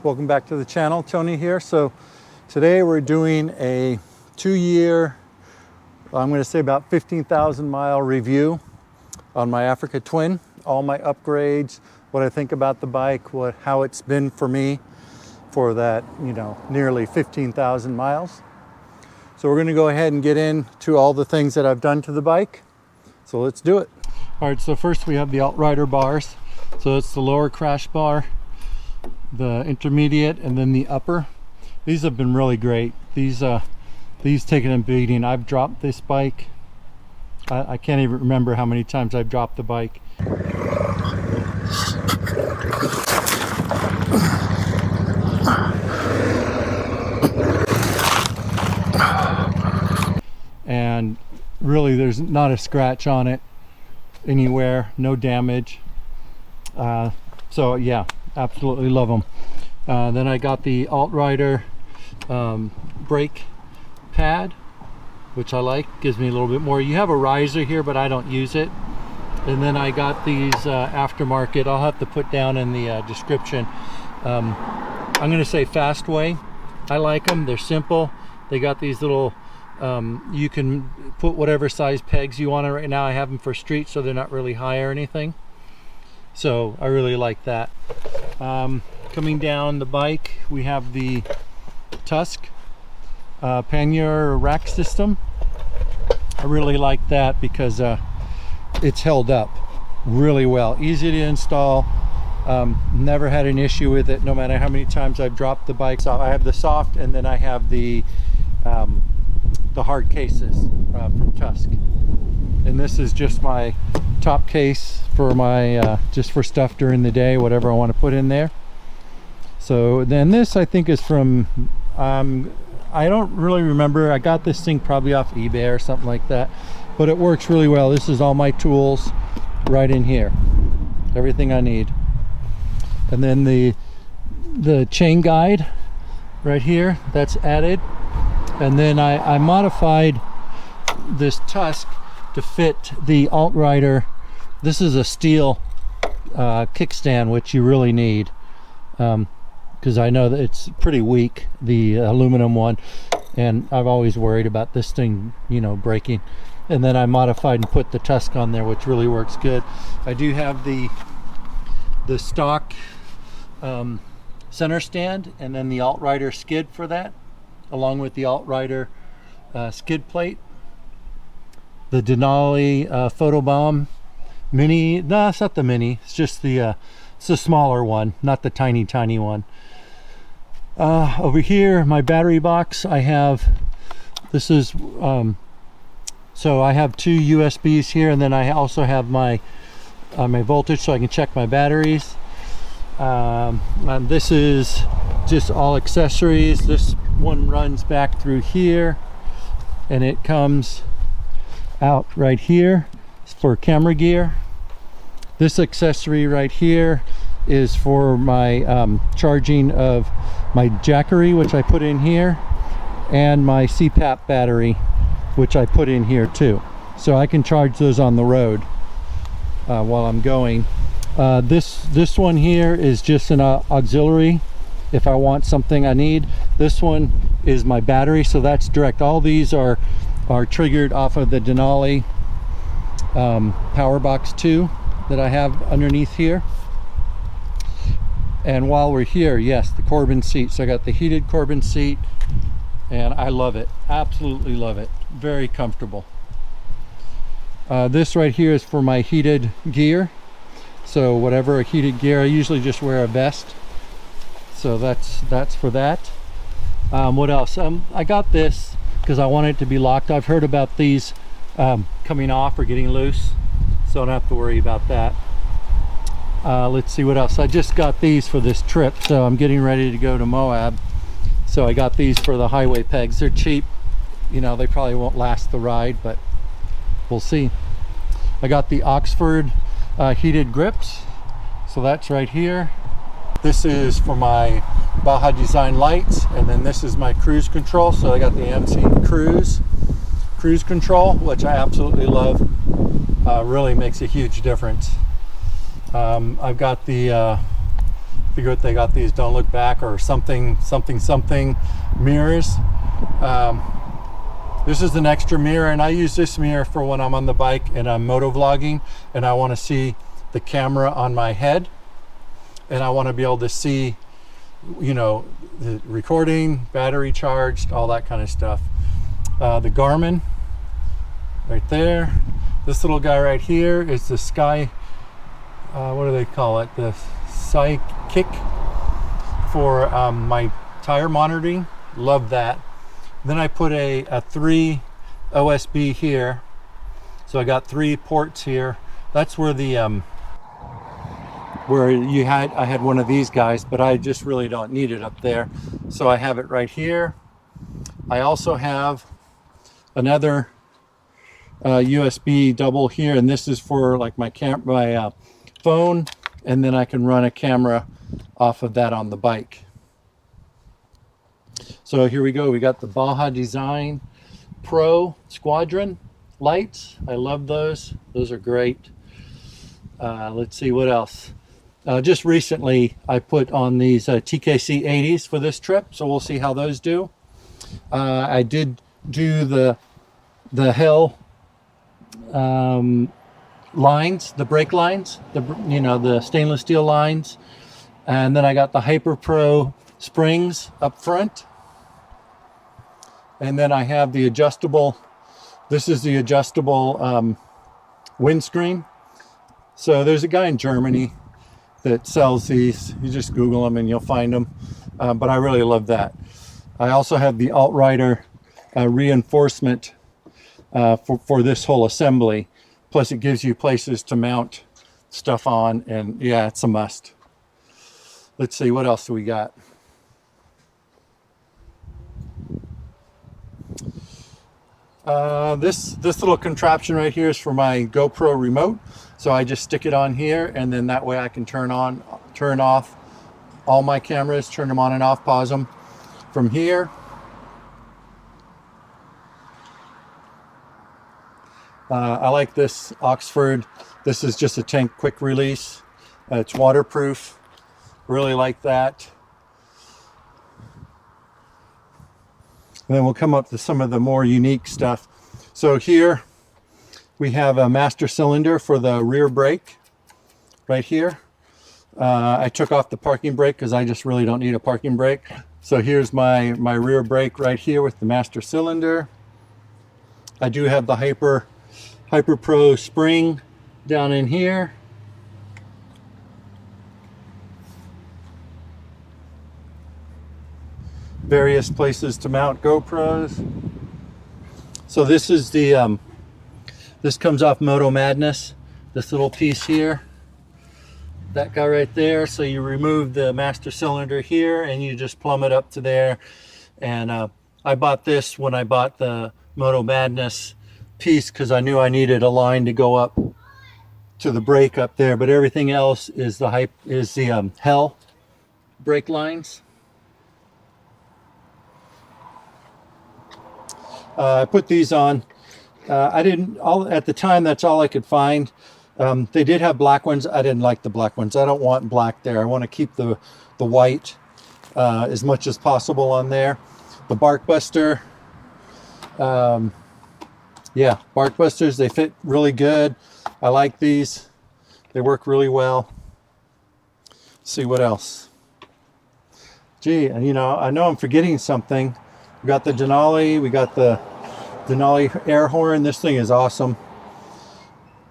Welcome back to the channel. Tony here. So today we're doing a 2-year, I'm going to say about 15,000 mile review on my Africa Twin, all my upgrades, what I think about the bike, how it's been for me for that, nearly 15,000 miles. So we're going to go ahead and get into all the things that I've done to the bike. So let's do it. All right, so first we have the Outrider bars. So it's the lower crash bar, the intermediate, and then the upper. These have been really great. These taking a beating. I've dropped this bike. I can't even remember how many times I've dropped the bike. And really there's not a scratch on it anywhere, no damage. So yeah, absolutely love them. Then I got the Altrider brake pad, which I like, gives me a little bit more. You have a riser here, but I don't use it. And then I got these aftermarket, I'll have to put down in the description. I'm going to say Fastway. I like them, they're simple. They got these little, you can put whatever size pegs you want on. Right now I have them for street, so they're not really high or anything. So I really like that. Coming down the bike, we have the Tusk Pannier rack system. I really like that because it's held up really well. Easy to install. Never had an issue with it, no matter how many times I've dropped the bike. So I have the soft, and then I have the hard cases from Tusk. And this is just my top case for my just for stuff during the day, whatever I want to put in there. So then this I think is from I don't really remember. I got this thing probably off eBay or something like that, but it works really well. This is all my tools right in here, everything I need. And then the chain guide right here, that's added. And then I modified this Tusk to fit the Altrider. This is a steel kickstand, which you really need, because I know that it's pretty weak, the aluminum one, and I've always worried about this thing, breaking. And then I modified and put the Tusk on there, which really works good. I do have the stock center stand, and then the Altrider skid for that, along with the Altrider skid plate. The Denali Photobomb Mini. No, it's not the Mini. It's just it's the smaller one, not the tiny one. Over here, my battery box. I have. This is. So I have 2 USBs here, and then I also have my voltage, so I can check my batteries. And this is just all accessories. This one runs back through here, and it comes out right here for camera gear. This accessory right here is for my charging of my Jackery, which I put in here, and my CPAP battery, which I put in here too, so I can charge those on the road while I'm going. This one here is just an auxiliary if I want something I need. This one is my battery, so that's direct. All these are triggered off of the Denali Power Box 2 that I have underneath here. And while we're here, yes, the Corbin seat. So I got the heated Corbin seat, and I love it, absolutely love it, very comfortable. This right here is for my heated gear. So whatever heated gear, I usually just wear a vest, so that's for that. What else? I got this because I want it to be locked. I've heard about these coming off or getting loose, so I don't have to worry about that. Let's see what else. I just got these for this trip, so I'm getting ready to go to Moab, so I got these for the highway pegs. They're cheap, they probably won't last the ride, but we'll see. I got the Oxford heated grips, so that's right here. This is for my Baja design lights, and then this is my cruise control. So I got the MCCRUISE Cruise Control, which I absolutely love. Really makes a huge difference. I've got the Figure what they got, these don't look back or something mirrors. This is an extra mirror, and I use this mirror for when I'm on the bike and I'm moto vlogging and I want to see the camera on my head, and I want to be able to see, you know, the recording, battery charged, all that kind of stuff. The Garmin right there. This little guy right here is the Sky, what do they call it? The Sidekick for my tire monitoring. Love that. Then I put a 3 OSB here. So I got 3 ports here. That's where the I had one of these guys, but I just really don't need it up there. So I have it right here. I also have another USB double here, and this is for like my phone, and then I can run a camera off of that on the bike. So here we go. We got the Baja Design Pro Squadron lights. I love those. Those are great. Let's see what else. Just recently I put on these TKC 80s for this trip, so we'll see how those do. I did do the Hell lines, the brake lines, the stainless steel lines, and then I got the Hyperpro springs up front, and then I have the adjustable. This is the adjustable windscreen. So there's a guy in Germany that sells these. You just Google them and you'll find them. But I really love that. I also have the Altrider reinforcement for this whole assembly. Plus it gives you places to mount stuff on, and yeah, it's a must. Let's see, what else do we got? This little contraption right here is for my GoPro Remote. So I just stick it on here, and then that way I can turn off all my cameras, turn them on and off, pause them from here. I like this Oxford. This is just a tank quick release. It's waterproof. Really like that. And then we'll come up to some of the more unique stuff. So here we have a master cylinder for the rear brake right here. I took off the parking brake because I just really don't need a parking brake. So here's my rear brake right here with the master cylinder. I do have the Hyperpro spring down in here. Various places to mount GoPros. So this is the this comes off Moto Madness, this little piece here, that guy right there. So you remove the master cylinder here and you just plumb it up to there. And I bought this when I bought the Moto Madness piece because I knew I needed a line to go up to the brake up there, but everything else is the Hell brake lines. I put these on. At the time, that's all I could find. They did have black ones. I didn't like the black ones. I don't want black there. I want to keep the white as much as possible on there. The Barkbuster, yeah, Barkbusters, they fit really good. I like these. They work really well. Let's see what else. Gee, I know I'm forgetting something. We got the Denali, we got the Denali air horn. This thing is awesome.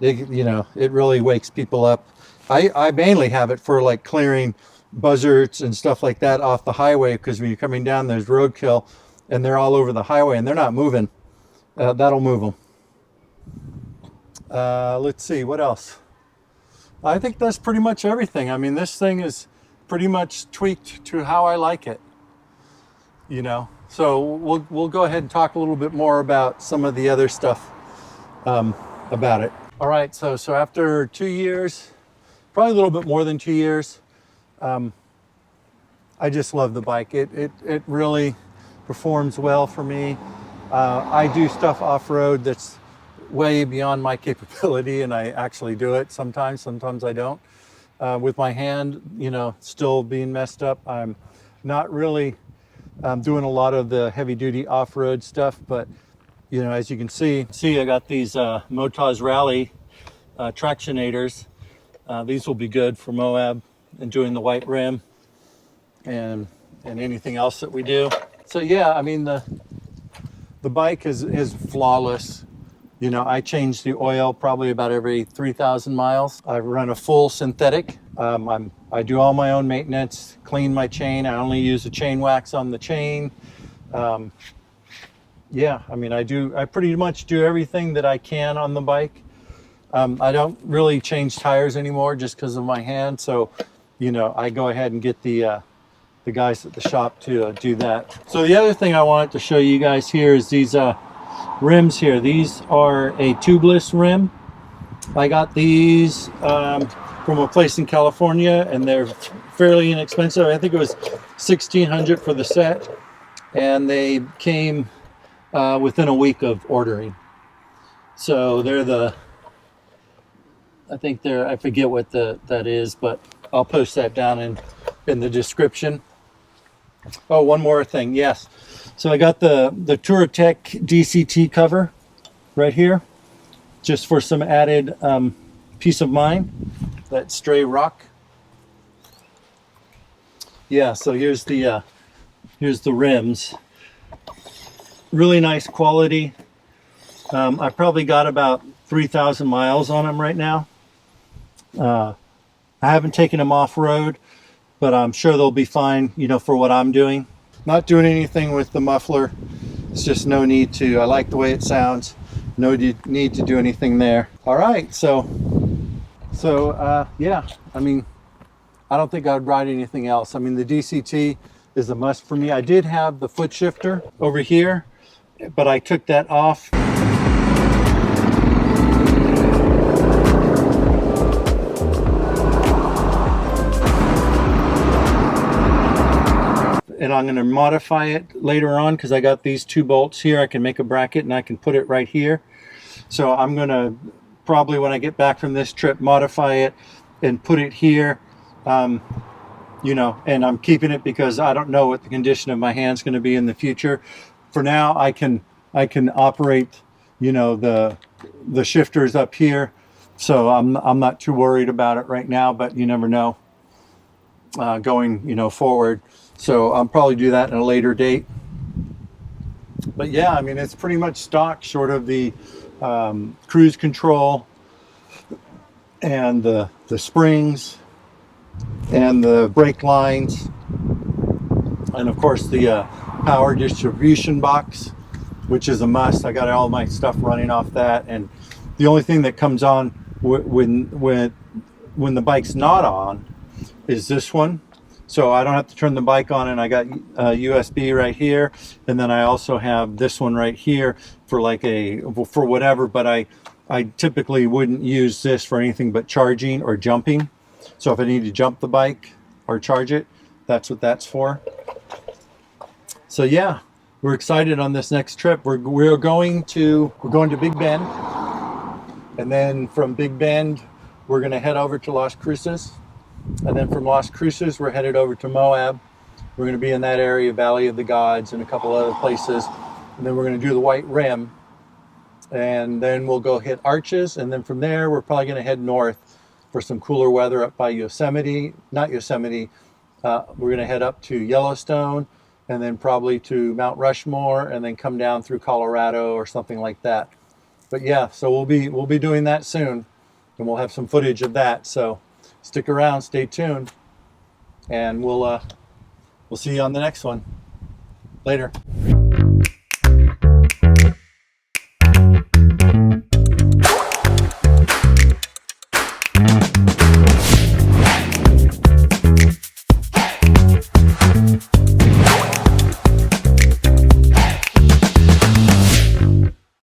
It really wakes people up. I mainly have it for like clearing buzzards and stuff like that off the highway, because when you're coming down, there's roadkill and they're all over the highway and they're not moving. That'll move them. Let's see, what else? I think that's pretty much everything. I mean, this thing is pretty much tweaked to how I like it. So we'll go ahead and talk a little bit more about some of the other stuff about it. All right, so after 2 years, probably a little bit more than 2 years, I just love the bike. It really performs well for me. I do stuff off-road that's way beyond my capability, and I actually do it sometimes I don't. with my hand, you know, still being messed up. I'm not really doing a lot of the heavy duty off-road stuff, but you know, as you can see I got these Motaz Rally tractionators. These will be good for Moab and doing the white rim and anything else that we do. So yeah, I mean, the bike is flawless. You know, I change the oil probably about every 3,000 miles. I run a full synthetic. I do all my own maintenance, clean my chain. I only use the chain wax on the chain. Yeah, I mean, I pretty much do everything that I can on the bike. I don't really change tires anymore just because of my hand. So, you know, I go ahead and get the guys at the shop to do that. So the other thing I wanted to show you guys here is these rims here. These are a tubeless rim. I got these from a place in California, and they're fairly inexpensive. I think it was $1,600 for the set, and they came within a week of ordering. So they're I forget what that is, but I'll post that down in the description. Oh, one more thing. Yes. So I got the Touratech DCT cover right here, just for some added peace of mind. That stray rock. Yeah. So here's the rims. Really nice quality. I probably got about 3,000 miles on them right now. I haven't taken them off-road, but I'm sure they'll be fine, you know, for what I'm doing. Not doing anything with the muffler. It's just no need to. I like the way it sounds. No need to do anything there. All right, so yeah, I mean, I don't think I'd ride anything else. I mean, the DCT is a must for me. I did have the foot shifter over here, but I took that off. And I'm going to modify it later on because I got these two bolts here. I can make a bracket and I can put it right here. So I'm going to probably, when I get back from this trip, modify it and put it here. You know, and I'm keeping it because I don't know what the condition of my hand's going to be in the future. For now, I can operate, you know, the shifters up here. So I'm not too worried about it right now, but you never know going, you know, forward. So I'll probably do that in a later date. But yeah, I mean, it's pretty much stock, short of the cruise control and the springs and the brake lines, and of course the power distribution box, which is a must. I got all my stuff running off that, and the only thing that comes on when the bike's not on is this one. So I don't have to turn the bike on, and I got USB right here, and then I also have this one right here for for whatever, but I typically wouldn't use this for anything but charging or jumping. So if I need to jump the bike or charge it, that's what that's for. So yeah, we're excited on this next trip. We're going to Big Bend, and then from Big Bend we're going to head over to Las Cruces. And then from Las Cruces, we're headed over to Moab. We're going to be in that area, Valley of the Gods, and a couple other places. And then we're going to do the white rim. And then we'll go hit Arches. And then from there, we're probably going to head north for some cooler weather up by Yosemite. Not Yosemite. We're going to head up to Yellowstone, and then probably to Mount Rushmore, and then come down through Colorado or something like that. But yeah, so we'll be doing that soon, and we'll have some footage of that. So stick around, stay tuned, and we'll see you on the next one. Later.